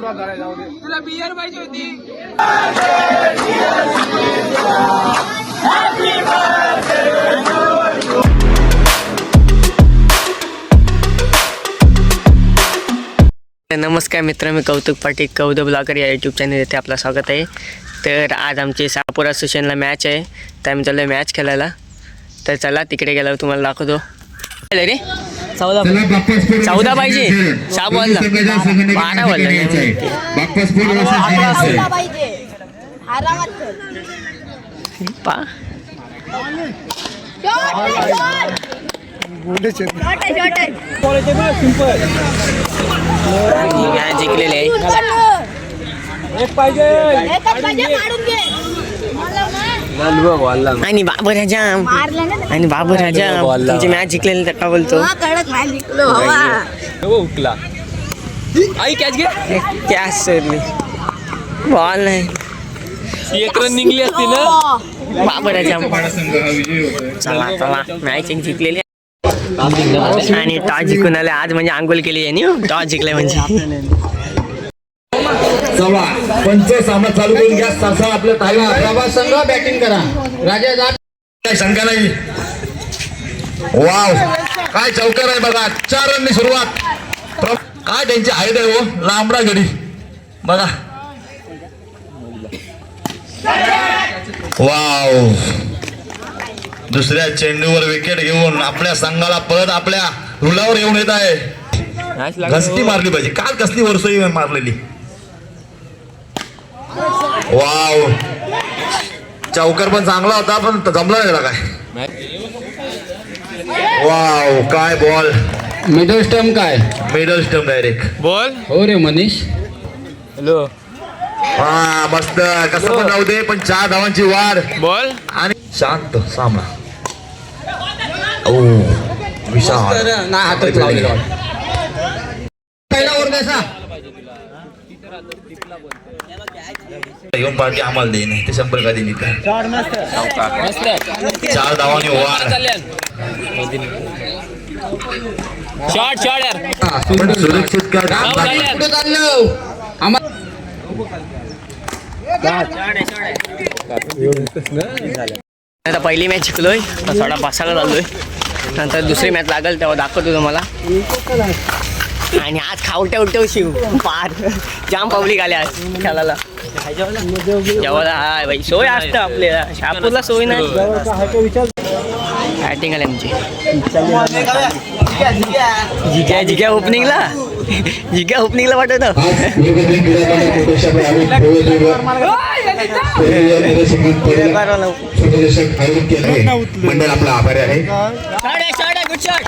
तुला बियर पाहिजे होती. नमस्कार मित्र, मी कौतुक पाटील कौद ब्लॉगर या यूट्यूब चॅनल येथे आपलं स्वागत आहे. तर आज आमची सापोरा स्टेशनला मॅच आहे, तर आम्ही चाललो मॅच खेळायला. तर चला तिकडे गेल्यावर तुम्हाला दाखवतो. रे 14 पाहिजे, 6 बॉलला 12 बॉलला जिंकलेले आहे. आणि बाबर राजा तुमची मॅच जिंकलेली तर का बोलतो आई कॅच घे. कॅच सरली बॉल नाही, एक रन निघली असती ना. बाबर राजा चला चला मॅच जिंकलेली आणि टॉस जिंकून आले आज. म्हणजे आंघोळ केली यांनी, टॉस जिंकले म्हणजे. चला पंच सामना चालू करून घ्या. ससा आपल्या ताईला प्रभास संघ बॅटिंग करा. राजा काय शंका नाही. वाव काय चौकार आहे बघा. 4 रननी सुरुवात. काय त्यांची हाईट आहे हो, लांबडा गडी बघा. वाव दुसऱ्या चेंडूवर विकेट घेऊन आपल्या संघाला परत आपल्या रुलावर येऊन येत आहे. घसटी मारली पाहिजे. काल कसली वर्षही मारलेली. वाव चौकार पण चांगला होता, पण जमला नाही काय. वाव काय बॉल. मिडल स्टंप काय मिडल स्टंप डायरेक्ट बॉल. हो रे मनीष. हॅलो. हा मस्त कसं पण जाऊ दे, पण 4 धावांची वाढ बॉल आणि शांत सामना. ओ विशाल नाही हातात लावलेला पहिला ओव्हर कसा येऊन पार्टी आम्हाला देईन ते 100 का दिली. 4 धावांनी वाढ. शॉट यार. पण सुरक्षित का आता पहिली मॅच जिंकलोय, थोडा बसायला चाललोय. नंतर दुसरी मॅच लागेल तेव्हा दाखवतो तुम्हाला. आणि आज खावट्या उठ्या शिव पार जाम पब्लिक आले आज खेळायला. जेवायला हाय भाई सोय असतं आपल्याला. शहापूरला सोय नाही. बॅटिंग आली आमची. जिग्या ओपनिंगला वाटत. मंडळ आपला आभारी आहे. Good shot.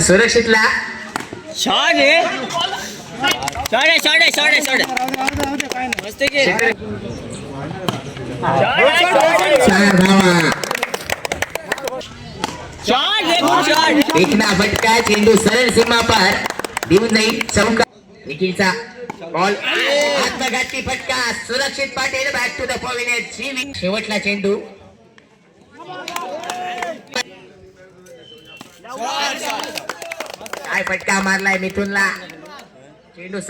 सुरक्षितला शॉट आहे. मस्त के 4 धावा. एकना फटका. चेंडू सरळ सीमा पार देऊन नाही. चौका विकीचा बॉल. आत्मघाती फटका. सुरक्षित Patil back to the point. शेवटला चेंडू. काय फटका मारलाय मिथुनला. चेंडू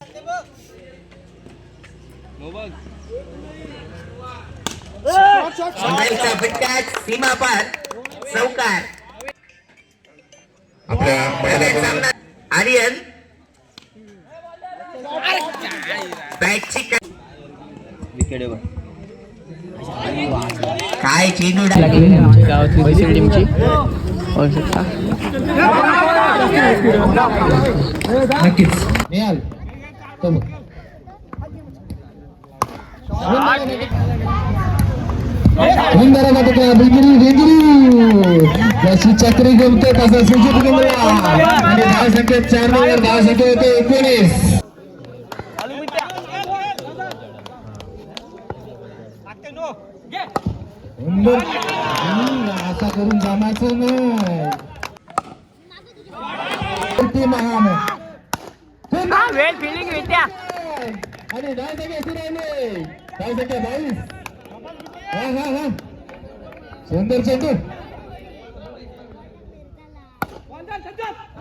फटका सीमा पार. चौकार. आपल्या आर्यन बॅटची काय चेंडू गावातली दुसरी टीमची नक्कीच मिळाल. जशी चक्री गमते तसा सूचित गमला. आणि धाव संख्या 4 धाव संख्या होते 19. असा करून जमायचं नाही. आणि 22. सुंदर चेंडू.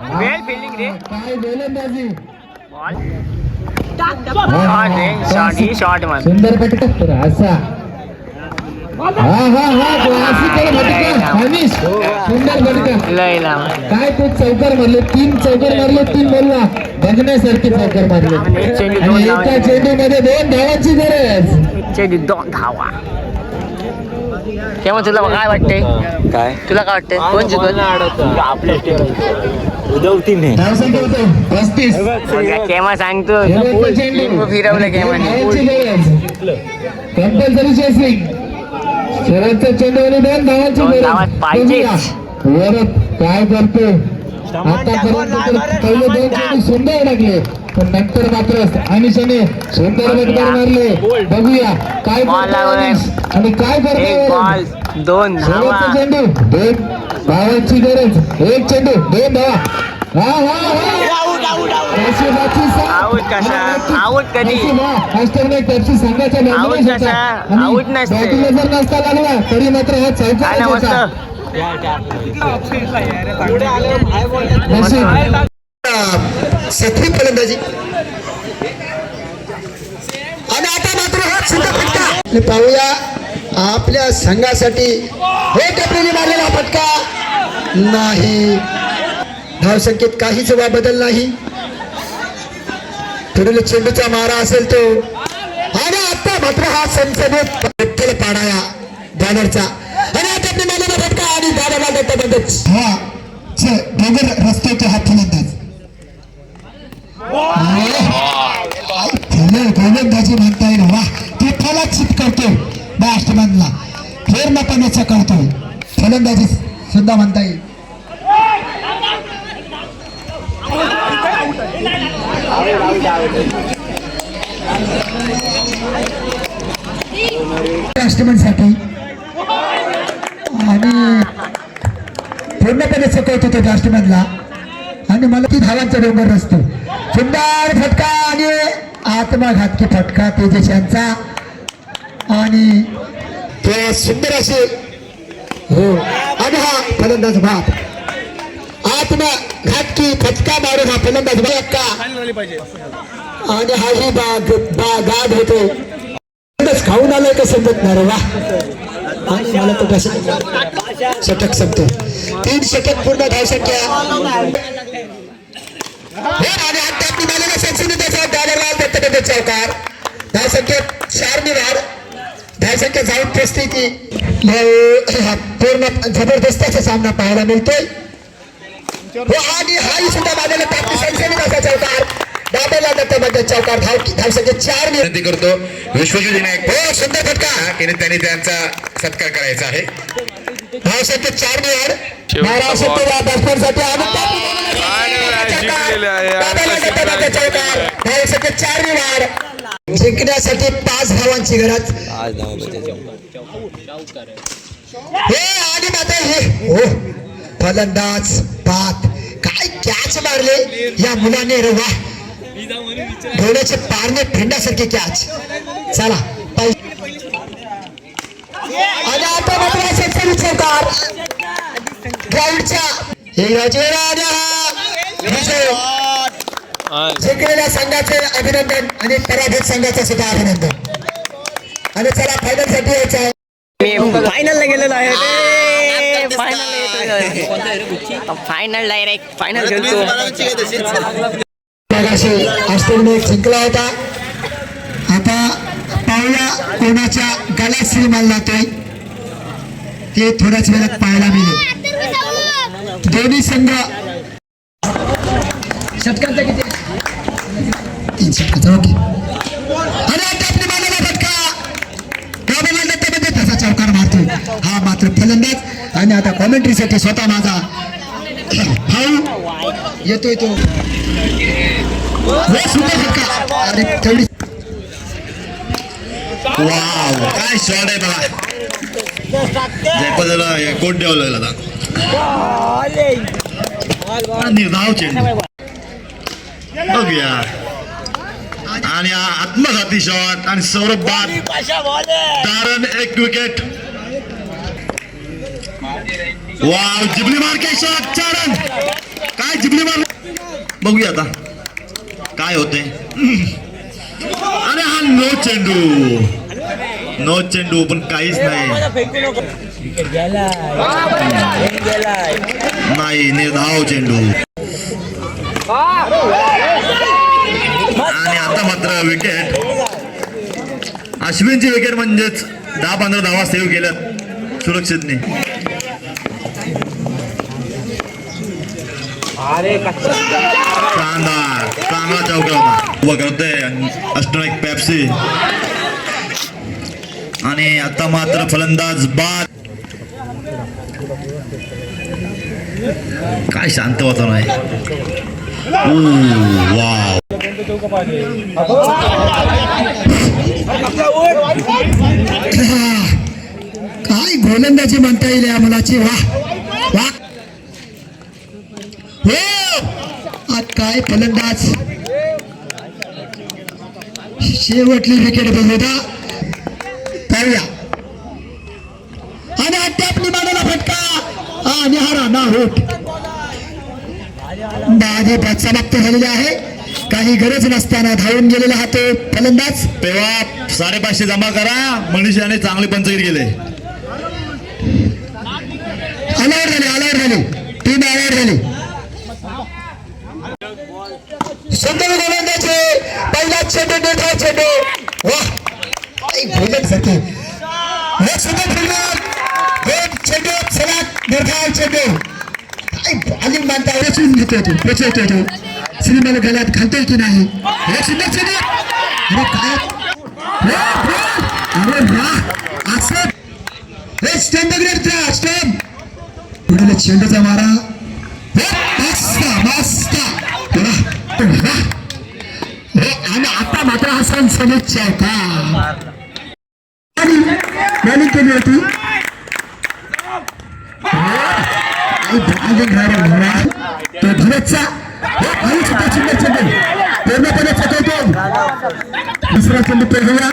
वेल फिल्डिंग रे. काय गोलंदाजी. शॉट रे, शॉट ही शॉट मान. सुंदर फटका असा. हा क्लासिक फटका अनिश. सुंदर फटका. लय लांब. काय ते चौकार मारले, 3 चौकार मारले, 3 बॉलला बघण्यासारखे चौकार मारले. एक चेंडू आणि दोन एका धावा. चेंडूमध्ये 2 धावांची गरज. चेंडू 2 धावा. तेव्हा तुला काय वाटतंय? तुला काय वाटतंय? कोण जिंकल? धावसंख्या होतो 35. केव्हा सांगतो शेवटचा चेंडू. फिरवलं केव्हाने. धावांची गरज. Compulsory chasing. शेवटचा चेंडू आणि 2 धावांची दोन गरज. धावा पाहिजेच. वरद काय करतो आतापर्यंत तर पहिले 2 चेंडू सुंदर टाकले, पण नंतर मात्र अनिशाने सुंदर फटकार मारले. बघूया काय बॉल करतो लावलाय. अनिश आणि काय एक करतो. बॉल 2 धावा. शेवटचा चेंडू 2 धावांची गरज. 1 चेंडू 2 धावा. आऊट कसा? आऊट कधी? संघाच्या आऊट कसा? आऊट नसते. बॅटिंगला जर नसता लागला तरी मात्र हा काय ना मस्त. चौकार. सखी फलंदाजी आणि आता मात्र हा सुंदर फटका पाहूया आपल्या संघासाठी. हे टपरीने मारलेला फटका नाही. धावसंख्येत काहीच बदल नाही. पुढील चेंडूचा मारा असेल तो. आणि आता मात्र हा संसदेत पाडाया बॅनरचा. आणि आता आपली मारलेला फटका आणि हा डोंगर रस्त्याचे हा फलंदाज. गोलंदाजी म्हणता येईल. वा ते फलक्षित करतो बॅट्समॅनला पूर्णपणे करतोय. फलंदाजी सुद्धा म्हणता येईल. बॅट्समॅनसाठी आणि पूर्णपणे चकवतो तो बॅट्समॅनला. आणि मला ती धावांचा डोंगर रचतो. सुंदर फटका आणि आत्मघातकी फटका तेजस यांचा. आणि तो सुंदर असे हो. आणि हा फलंदाज भात आत्मघातकी फटका मारून हा फलंदाज भात आणि हाही गाद होतो. खाऊन आलाय का समजत नाही रे. वा आणि मला तो कसं षटक संपतो. 3 षटक पूर्ण धावसंख्या. चौकार. धावसंख्येत 4 ने वाढ. धावसंख्या जाऊन पोचते की पूर्ण जबरदस्त असा सामना पाहायला मिळतोय. आणि हाही सुद्धा मानलेला प्राप्ती संख्येने असा चौकार. दाबेला दत्तामध्ये चौकार. धावसंख्येत 4 ने विनंती करतो विश्वजित विनायक हो. सुंदर फटका. त्यांनी त्यांचा सत्कार करायचा आहे. धावसंख्येत 4 ने वाढ. 12 बॅट्समॅनसाठी धावसंख्येत 4 ने वाढ. जिंकण्यासाठी 5 धावांची गरज. हे आणि मात्र हे हो फलंदाज पात काय कॅच मारले या मुलाने रे. वा डोळ्याचे पारणे फेंड्यासारखे कॅच. चला आणि आता मात्र सत्सरी चौकार ग्राउंडच्या जिंकलेल्या संघाचे अभिनंदन आणि पराभूत संघाचे सुद्धा अभिनंदन. आणि चला फायनल साठी यायचं आहे. फायनलला गेलेलो आहे. फायनल डायरेक्ट फायनल खेळतो. ऑस्ट्रेलिया जिंकला होता. आता पाहूया कोणाच्या गळ्यात श्रीमान जातोय ते थोड्याच वेळात पाहायला मिळेल. दोन्ही संघ षटकांचा किती 3 षटकांचा. ओके. आणि आता आपली मारलेला फटका त्यामध्ये त्याचा चौकार मारतोय हा मात्र फलंदाज. आणि आता कॉमेंट्रीसाठी स्वतः माझा भाऊ येतोय तो. सुंदर फटका. अरे तेवढी वाव काय शॉट आहे बघा. जयपदाला कोट ठेवलेला निर्धाव चेंडू बघूया. आणि आत्मघाती शॉट आणि सौरभ बाद कारण 1 विकेट. वाव जिबली मार के शॉट 4 रन. काय काय जिबली मार. बघूया आता काय होते. अरे हा नो चेंडू पण काहीच नाही. नाही निर्धाव चेंडू. आणि आता मात्र विकेट. अश्विनची विकेट म्हणजेच 10-15 धावा सेव्ह केल्यात सुरक्षितने. चांगला चौका उभा करतोय अष्टनाईक पेप्सी. आणि आता मात्र फलंदाज बाद. काय शांत होता नाही. वाव काय गोलंदाजी म्हणता येईल या मुलाची. वा वा हो काय फलंदाज. शेवटली विकेट बघूया पाहूया. आणि आता आपली मानाला फटका आणि हारा ना होत. बाजी बाद समाप्त झालेली आहे. काही गरज नसताना धावून गेलेला हा तो फलंदाज. तेव्हा 550 जमा करा. मनीष याने चांगले पंचवीर गेले. अलर्ट झाली टीम अलर्ट झाली. सुंदर गोलंदाजी पहिला चेंडू निर्धाव चेंडू. वाह भोजन सत्य सुंदर फिल्डर. दोन चेंडू सलग निर्धाव चेंडू. काय बॉलिंग मानता रचून घेतोय तू पोचवतोय तू. सिनेमाला गळ्यात घालतोय की नाही. हे सुंदर चेंडू. अरे काय अरे वाह असं हे स्टंप ग्रेड स्टंप. पुढे चेंडूचा मारा. मस्त आणि आता मात्र हा सनसनीत चौका. बॉलिंग केली होती. तो धनचा सुद्धा सुंदर चेंडू पूर्णपणे चकवतो. दुसरा चेंडू पेरला.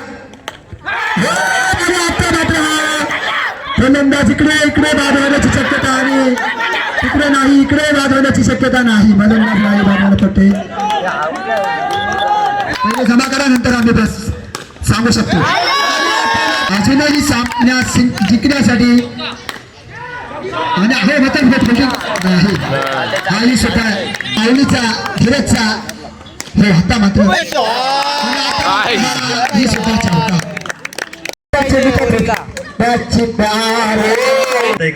आता मात्र हा फलंदाज इकडे बाद होण्याची शक्यता आणि तिकडे नाही. इकडे बाद होण्याची शक्यता नाही. फलंदाज नाही बाद होणं पडते. पहिले जमा करा नंतर आम्ही बस सांगू शकतो. अजूनही सामन्यात जिंकण्यासाठी आणि हे मतन नाही. हाही स्वतः आवलीचा धीरजचा हे होता मात्र ही स्वतःचा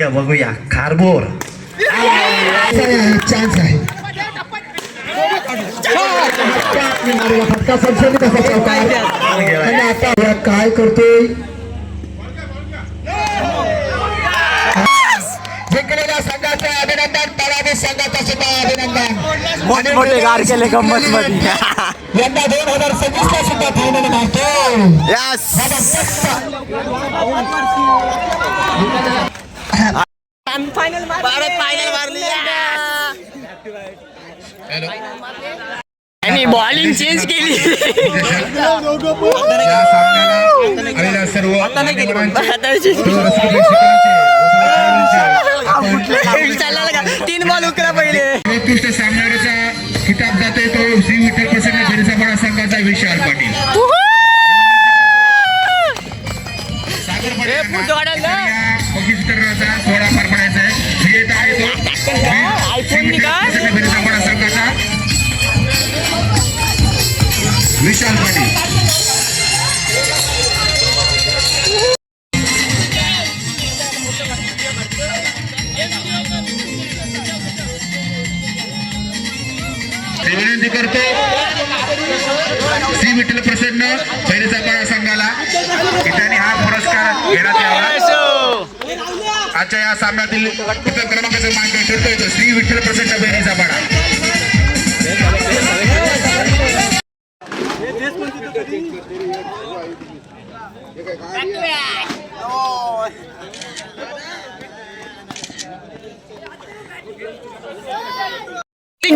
का बघूया. खारबोर चान्स आहे. फटका सनसनीत असा चौका. आणि आता काय करतोय. जिंकलेल्या संघाचे अभिनंदन. पराभूत संघाचा सुद्धा अभिनंदन. मोठे गार केले गंमत मध्ये. यंदा 2026 ला सुद्धा फायनल मारतो. फायनल मारली. आणि बॉलिंग चेंज केली. तीन बॉल उकरा पहिले. उत्कृष्ट सामन्याचा किताब जातोय तो श्री विठ्ठल प्रसन्न फेरीचा संघाचा विशाल पाटील. थोडाफार पडायचा आहे संघाचा विशाल पाटील. विनंती करतो श्री विठ्ठल प्रसन्न फैरीचा पाडा संघाला की त्यांनी हा पुरस्कार घेण्यात यावा. आजच्या या सामन्यातील क्रमांकाचा मानकरी ठरतोय श्री विठ्ठल प्रसन्न फैरीचा पाडा.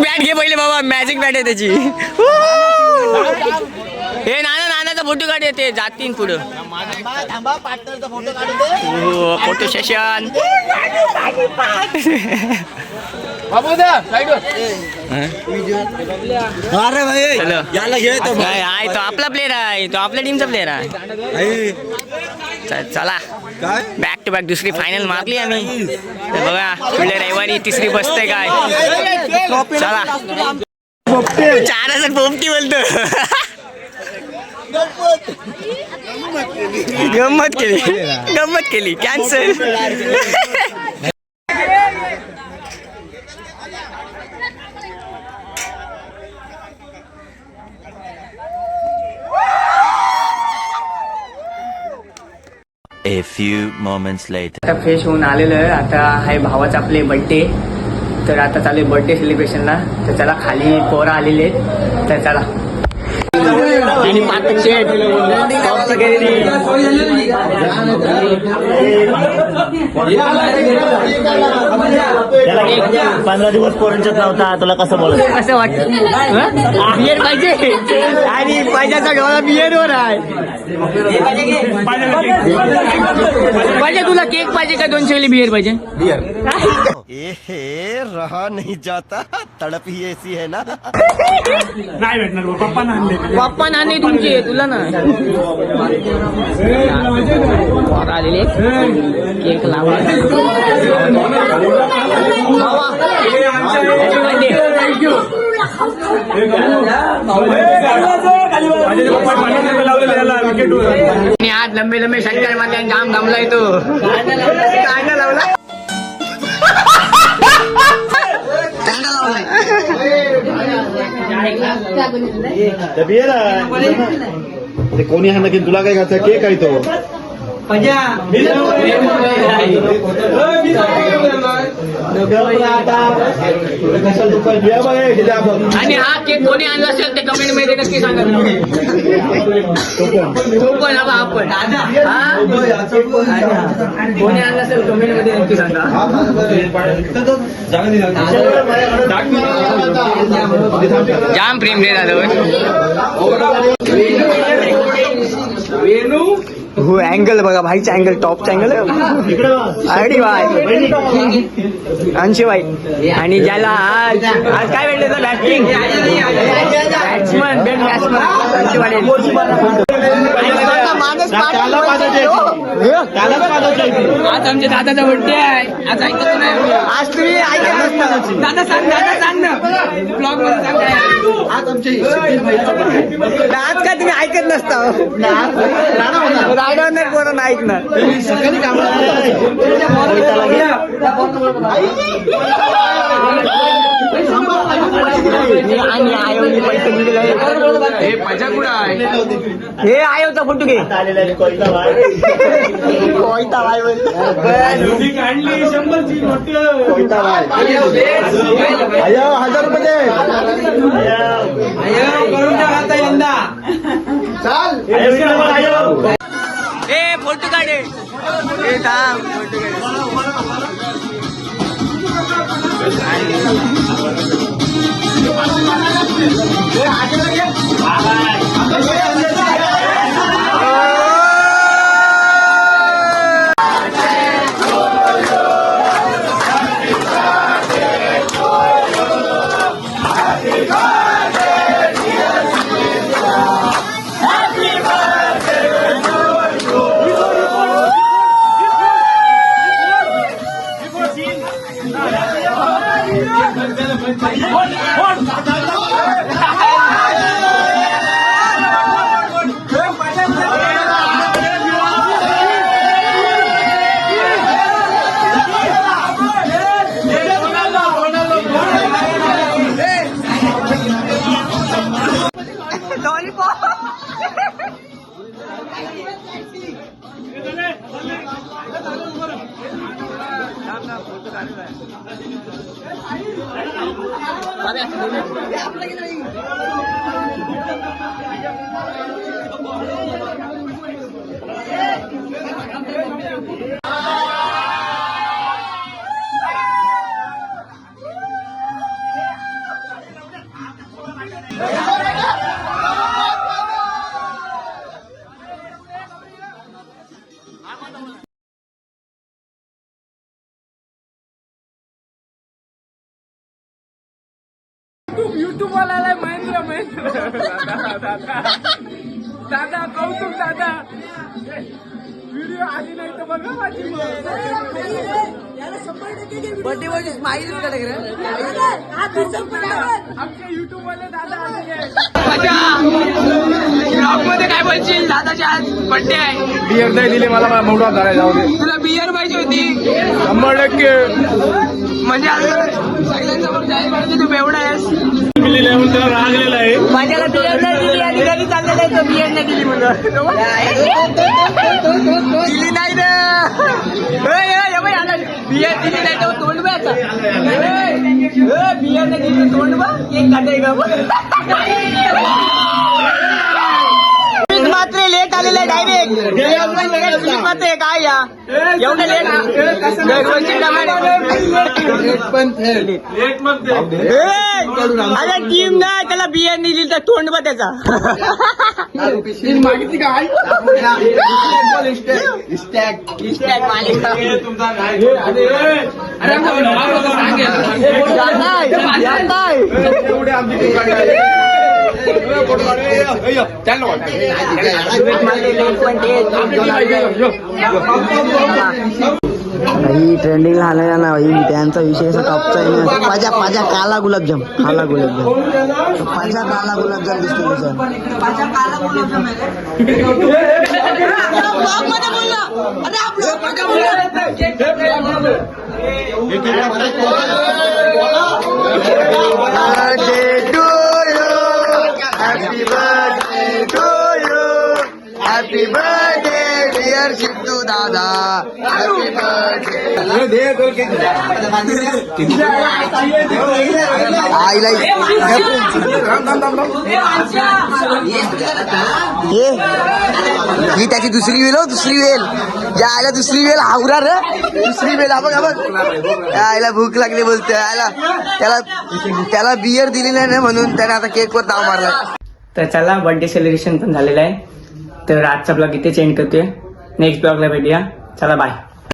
बॅट घे पहिले बाबा. मॅजिक बॅट आहे त्याची. हे नानाचा फोटो काढ. येते जातीन पुढं. Photo session. चलो आहे तो आपला प्लेअर आहे तो आपल्या टीमचा प्लेअर आहे चला बॅक टू बॅक दुसरी फायनल मारली आम्ही तर बघा पुढल्या रविवारी तिसरी बसते काय चला 4,000 पोपटी बोलतो गंमत केली cancel A few moments later. आता फ्रेश होऊन आलेलो आहे आता आहे भावाचा आपले बड्डे तर आता चालू आहे बर्थडे सेलिब्रेशनला तर चला खाली पोरं आलेले आहेत तर चला आणि पाच शेट पंधरा दिवस पोरांच्यात नव्हता तुला कसं बोलत असं वाटतं बियर पाहिजे आणि पाहिजेचा डोळा बियरवर आहे पाहिजे तुला केक पाहिजे का 200 वाली बियर पाहिजे रहा नहीं जाता तड़प ही ऐसी है ना पप्पा नाणे तुमची तुला ना आलेले केक लावा आणि आज लंबे लंबे शंकर मध्ये जाम गमलाय तो कांदा लावला ते कोणी हा नक्की तुला काय घालतं केक आहे तो आणि हा केक कोणी आणला असेल ते कमेंट मध्ये नक्की सांगा तो पण आपण कोणी आणला असेल कमेंट मध्ये नक्की सांगा जाम प्रेम रे दादा हो अँगल बघा भाईचा अँगल टॉपचा अँगल अरे बाय अंशी बाई आणि ज्याला आज आज काय भेटलं बॅटिंग बॅट्समन बेस्ट बॅट्समन अंशी वाडे आज आमच्या दादाचा बर्थडे आहे आज ऐकत नाही आज तुम्ही ऐकत नसता दादा सांग ना ब्लॉग मध्ये सांग काय आज आज का तुम्ही ऐकत नसता रायडर नाही कोण ऐकणार आणि आयोने पैसे दिले हे मजा कुठं आहे हे आयोचा फोटो घे कोयता बाय आयो 1000 रुपये यंदा ए फोटो काढे ए थांब फोटो काढे कॉल आलाय महेंद्र दादा कौतुक दादा व्हिडिओ आली नाही तर बघा माझी बर्थडे मध्ये स्माइल आमच्या युट्यूब वाले दादा मध्ये काय बोलशील दादाच्या आज बर्थडे आहे. बियर नाही दिली मला मोठा झाला जाऊ दे. तुला बियर पाहिजे होती 100% म्हणजे आज सगळ्यांसमोर जाहीर पाहिजे तू बेवडा आहेस. रागलेला आहे. माझ्याला बियर नाही दिली आणि घरी चाललेला आहे तो बियर नाही दिली म्हणून दिली नाही ना बियर दिली नाही तर तोंड बघायचा बियर नाही दिली तोंड बा एक काटे का मात्र लेट आलेलं आहे डायरेक्ट मात्र काय या एवढं लेट अरे टीम नाही त्याला बियर नाही दिली तर तोंड बा त्याचा मागितली काय ट्रेंडिंग झालेला ना भाई त्यांचा विषय असा टॉपचा आहे. माझ्या काला गुलाबजाम काला गुलाबजाम दिसतो हॅपी बर्थडे डिअर सिद्धू दादा हॅपी बर्थडे ही त्याची दुसरी वेल हो दुसरी वेल ज्या आयला दुसरी वेल हावरा रे दुसरी वेल हा बघ आयला भूक लागली बोलतोय आयला त्याला बियर दिली नाही म्हणून त्याने आता केकवर दाव मारला. तर चला बर्थडे सेलिब्रेशन पण झालेलं आहे. तर आजचा ब्लॉग इथे चेंज करतोय. नेक्स्ट ब्लॉगला भेटूया. चला बाय.